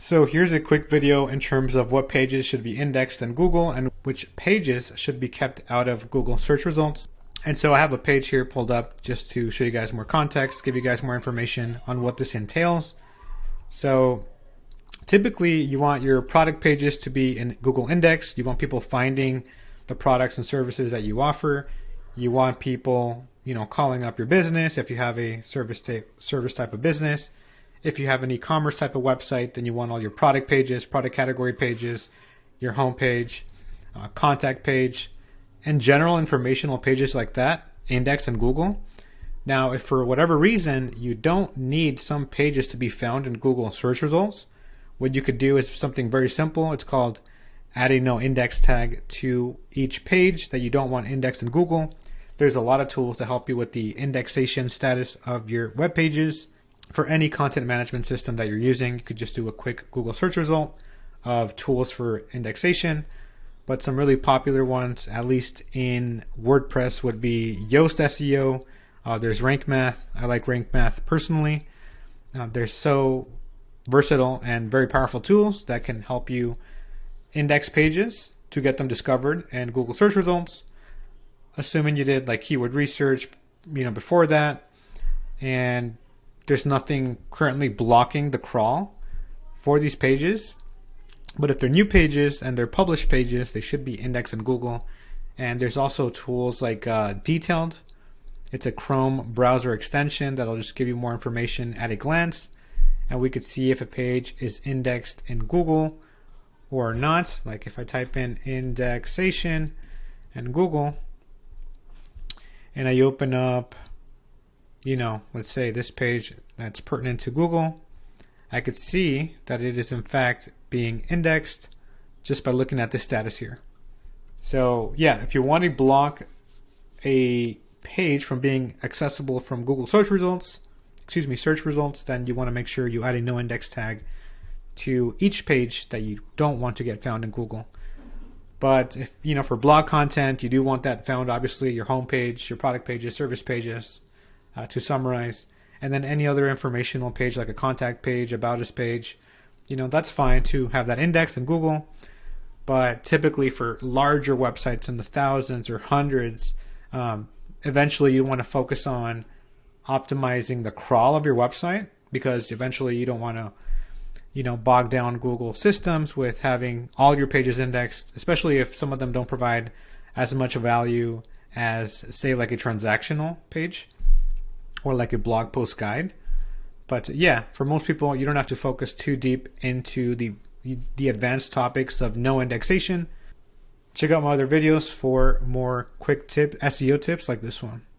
So here's a quick video in terms of what pages should be indexed in Google and which pages should be kept out of Google search results. And so I have a page here pulled up just to show you guys more context, give you guys more information on what this entails. So typically you want your product pages to be in Google Index. You want people finding the products and services that you offer. You want people, calling up your business if you have a service type of business. If you have an e-commerce type of website, then you want all your product pages, product category pages, your home page, contact page, and general informational pages like that indexed in Google. Now, if for whatever reason you don't need some pages to be found in Google search results, what you could do is something very simple. It's called adding no index tag to each page that you don't want indexed in Google. There's a lot of tools to help you with the indexation status of your web pages. For any content management system that you're using, you could just do a quick Google search result of tools for indexation. But some really popular ones, at least in WordPress, would be Yoast SEO. There's Rank Math. I like Rank Math personally. They're so versatile and very powerful tools that can help you index pages to get them discovered in Google search results, assuming you did like keyword research, before that, and there's nothing currently blocking the crawl for these pages. But if they're new pages and they're published pages, they should be indexed in Google. And there's also tools like Detailed. It's a Chrome browser extension that'll just give you more information at a glance. And we could see if a page is indexed in Google or not. Like if I type in indexation in Google and I open up, let's say this page that's pertinent to Google, I could see that it is in fact being indexed just by looking at the status here. So yeah, if you want to block a page from being accessible from Google search results, then you want to make sure you add a no index tag to each page that you don't want to get found in Google. But if, for blog content, you do want that found, obviously, your home page, your product pages, service pages, to summarize, and then any other informational page like a contact page, about us page, that's fine to have that indexed in Google. But typically for larger websites in the thousands or hundreds, eventually you want to focus on optimizing the crawl of your website, because eventually you don't want to bog down Google systems with having all your pages indexed, especially if some of them don't provide as much value as, say, like a transactional page or like a blog post guide. But yeah, for most people, you don't have to focus too deep into the advanced topics of no indexation. Check out my other videos for more quick SEO tips like this one.